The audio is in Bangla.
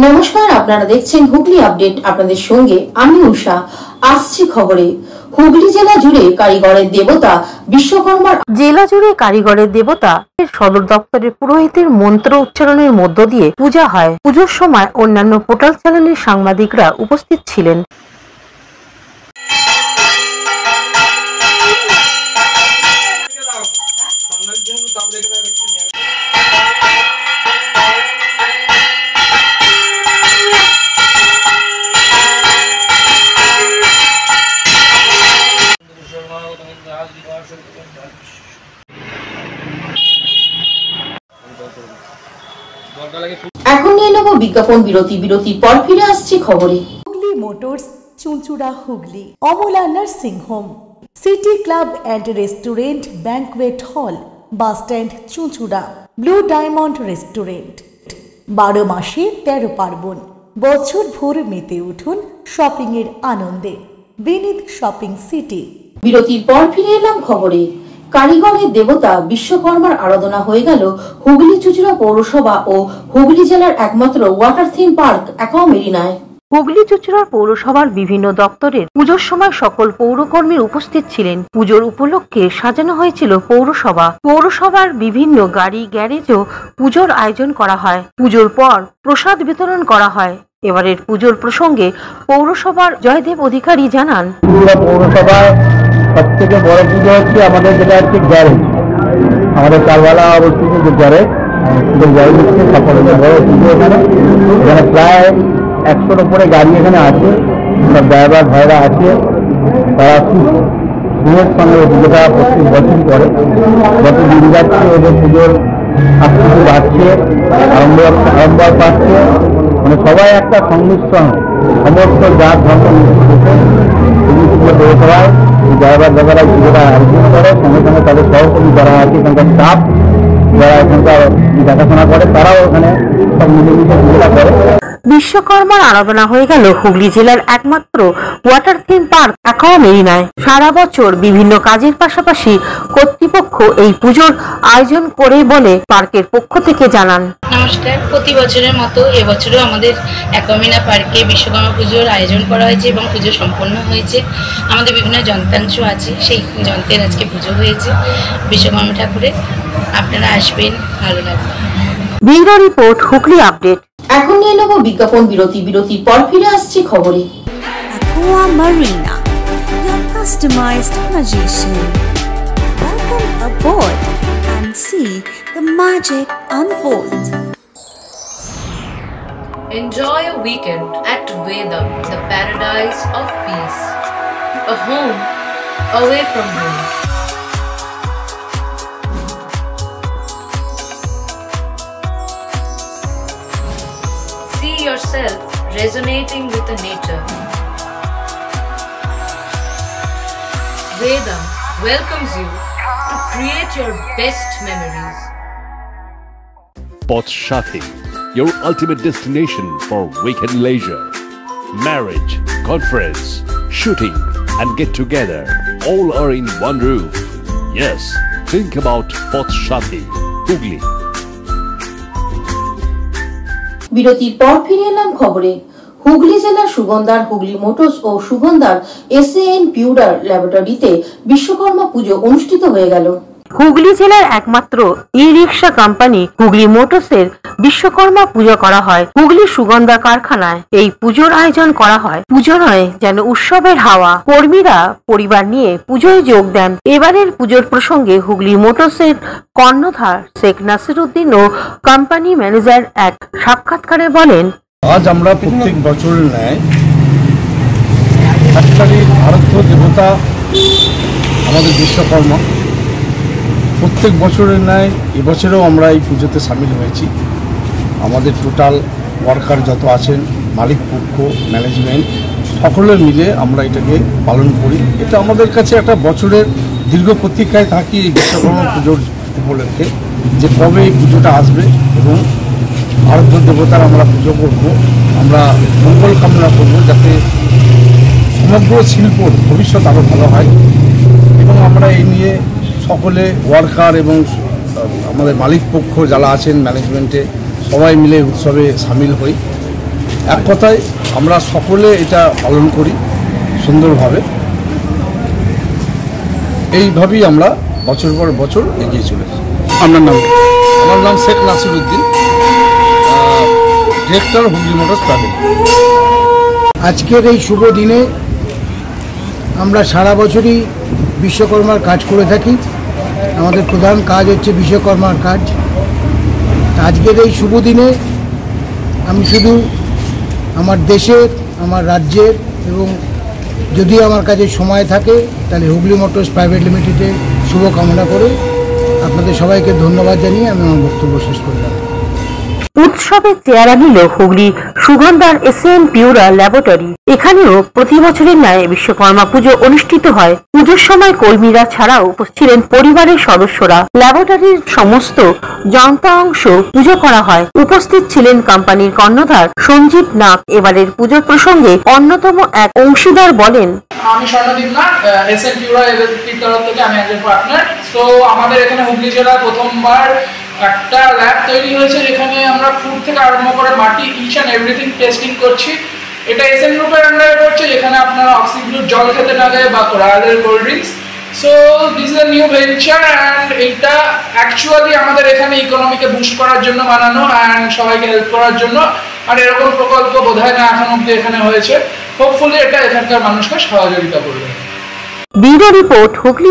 নমস্কার, আপনারা দেখছেন হুগলি আপডেট। আপনাদের সঙ্গে আমি উষা। আসছি খবরে। হুগলি জেলা জুড়ে কারিগরের দেবতা বিশ্বকর্মার জেলা জুড়ে কারিগরের দেবতা সদর দপ্তরের পুরোহিতের মন্ত্র উচ্চারণের মধ্য দিয়ে পূজা হয়। পুজোর সময় অন্যান্য পোর্টাল চ্যানেলের সাংবাদিকরা উপস্থিত ছিলেন। এখন নিয়ে নেব বিজ্ঞাপন বিরতির পর ফিরে আসছি খবরে। Hooghly motors, Chuchura Hooghly, Amala nursing home, city club and restaurant, banquet হল, বাস স্ট্যান্ড চুঁচুড়া, ব্লু ডায়মন্ড রেস্টুরেন্ট। 12 মাসে 13 পার্বণ, বছর ভোর মেতে উঠুন শপিং এর আনন্দে। বিনিদ শপিং সিটি। বিরতির পর ফিরে এলাম খবরে। কারিগরের দেবতা বিশ্বকর্মার আরাধনা হয়ে গেল হুগলি চুঁচুড়া পৌরসভা ও হুগলি জেলার একমাত্র ওয়াটার থিম পার্ক অ্যাকোয়া মেরিনায়। হুগলি চুঁচুড়ার পৌরসভার বিভিন্ন দপ্তরের পুজোর সময় সকল পৌরকর্মী উপস্থিত ছিলেন। পুজোর উপলক্ষে সাজানো হয়েছিল পৌরসভার বিভিন্ন গাড়ি গ্যারেজও পুজোর আয়োজন করা হয়। পুজোর পর প্রসাদ বিতরণ করা হয়। এবারের পুজোর প্রসঙ্গে পৌরসভার জয়দেব অধিকারী জানান, পৌরসভায় সব থেকে বড় পুজো হচ্ছে আমাদের যেটা হচ্ছে গ্যারেজ, আমাদের কারবালা অবস্থিত যে গ্যারেজ হচ্ছে সকলের বড় পুজো। এখানে প্রায় 100-র উপরে গাড়ি এখানে আছে, সব ড্রাইভার ভাইরা আছে, তারা খুব স্নেহের সঙ্গে পুজোটা প্রত্যেক বছর করে। যত দিন যাচ্ছে ওদের পুজোর আকৃতি বাড়ছে, আরম্ভ পাচ্ছে, মানে সবাই একটা সংমিশ্রণ, সমস্ত জাত ধর্ম পৌরসভায় ড্রাইভার দাদারা পুজোটা আয়োজন করে। সঙ্গে সঙ্গে তাদের সহকর্মী যারা আছে এখানকার স্টাফ যারা এখানকার দেখাশোনা করে, তারাও ওখানে সব মিলেমিশে পুজোটা করে। বিশ্বকর্মার আরাধনা হয়ে গেল হুগলি জেলার একমাত্র ওয়াটার থিম পার্ক অ্যাকোয়া মেরিনায়। সারা বছর বিভিন্ন কাজের পাশাপাশি কর্তৃপক্ষ এই পুজোর আয়োজন করে বলে পার্কের পক্ষ থেকে জানান। নমস্কার, প্রতি বছরের মতো এবছরও আমাদের অ্যাকোয়া মেরিনা পার্কে বিশ্বকর্মা পুজোর আয়োজন করা হয়েছে এবং পুজো সম্পন্ন হয়েছে। আমাদের বিভিন্ন যন্ত্রাংশ আছে, সেই যন্ত্রের আজকে পুজো হয়েছে বিশ্বকর্মা ঠাকুরের। আপনারা আসবেন, ভালো লাগবে। Bureau report, Hooghly update. এখন নিয়ে নেব বিজ্ঞাপন বিরতির পর ফিরে আসছি খবরে। Aqua Marina, your customized magician. Welcome aboard and see the magic unfold. Enjoy a weekend at Vedam, the paradise of peace. A home away from home. See yourself resonating with the nature. Vedam welcomes you to create your best memories. Poth Shathi, your ultimate destination for weekend leisure. Marriage, conference, shooting and get together all are in one roof. Yes, think about Poth Shathi, Hugli. বিরতির পর ফিরে এলাম খবরে। হুগলি জেলার সুগন্ধার হুগলি মোটরস ও সুগন্ধার SAN পিউডার ল্যাবরেটরিতে বিশ্বকর্মা পুজো অনুষ্ঠিত হয়ে গেল। হুগলি জেলার একমাত্র ই-রিক্সা কোম্পানি হুগলি মোটরসের বিশ্বকর্মা পুজো করা হয় হুগলি সুগন্ধা কারখানায়। এই পুজোর আয়োজন করা হয় পুজো নয় যেন উৎসবের হাওয়া। কর্মীরা পরিবার নিয়ে পুজোয় যোগ দেন। এবারের পুজোর প্রসঙ্গে হুগলি মোটরসের কর্ণধার শেখ নাসিরউদ্দিন ও কোম্পানি ম্যানেজার এক সাক্ষাৎকারে বলেন, আজ আমরা প্রত্যেক বছরের ন্যায় আরাধ্য দেবতা আমাদের বিশ্বকর্মা, প্রত্যেক বছরের ন্যায় এবছরেও আমরা এই পুজোতে সামিল হয়েছি। আমাদের টোটাল ওয়ার্কার যত আছেন, মালিক পক্ষ, ম্যানেজমেন্ট, সকলে মিলে আমরা এটাকে পালন করি। এটা আমাদের কাছে একটা বছরের দীর্ঘ প্রতীক্ষায় থাকি এই বিশ্বকর্মা পুজোর উপলক্ষে, যে কবে এই পুজোটা আসবে এবং আরাধ্য দেবতার আমরা পুজো করব। আমরা মঙ্গল কামনা করব যাতে সমগ্র শিল্পর ভবিষ্যৎ আরও ভালো হয় এবং আমরা এই নিয়ে সকলে ওয়ার্কার এবং আমাদের মালিক পক্ষ যারা আছেন ম্যানেজমেন্টে সবাই মিলে উৎসবে সামিল হই এক কথায় আমরা সকলে এটা পালন করি সুন্দরভাবে। এইভাবেই আমরা বছর পর বছর এগিয়ে চলেছি। আপনার নাম? আমার নাম Sheikh Nasiruddin, director Hooghly motors private. আজকের এই শুভ দিনে আমরা সারা বছরই বিশ্বকর্মার কাজ করে থাকি। আমাদের প্রধান কাজ হচ্ছে বিশ্বকর্মার কাজ। আজকের এই শুভ দিনে আমি শুধু আমার দেশের, আমার রাজ্যের এবং যদি আমার কাছে সময় থাকে তাহলে হুগলি মোটরস প্রাইভেট লিমিটেডের শুভকামনা করে আপনাদের সবাইকে ধন্যবাদ জানিয়ে আমি আমার বক্তব্য শেষ করলাম। উৎসবে চেহারা নিল হুগলি সুগন্ধার এসএন পিউরা ল্যাবরেটরি। এখানেও প্রতি বছরের ন্যায় বিশ্বকর্মা পুজো অনুষ্ঠিত হয়। পুজোর সময় কর্মীরা ছাড়াও উপস্থিত ছিলেন পরিবারের সদস্যরা। ল্যাবরেটরির সমস্ত যন্ত্রাংশ পুজো করা হয়। উপস্থিত ছিলেন কোম্পানির কর্ণধার সঞ্জীব নাগ। এবারের পুজোর প্রসঙ্গে অন্যতম এক অংশীদার বলেন, আমি স্বর্ণদীপ নাগ, এসএন পিউরা এলএলপির তরফ থেকে আমি একজন পার্টনার। তো আমাদের এখানে হুগলি জেলায় প্রথমবার একটা ল্যাব তৈরি হয়েছে যেখানে আমরা ফুড থেকে আরম্ভ করে মাটি ইচ অ্যান্ড এভরিথিং টেস্টিং করছি। এটা এসএন গ্রুপের আন্ডারে করছে, যেখানে আপনারা অক্সিগ্লুর জল খেতে না দেয় বা রয়্যালের cold drinks. So this is a new venture and এইটা অ্যাকচুয়ালি আমাদের এখানে ইকোনমিকে বুস্ট করার জন্য বানানো অ্যান্ড সবাইকে হেল্প করার জন্য। আর এরকম প্রকল্প বোধহয় না এখন অব্দি এখানে হয়েছে। হোপফুলি এটা এখানকার মানুষকে সহযোগিতা করবে। Bureau report, Hooghly.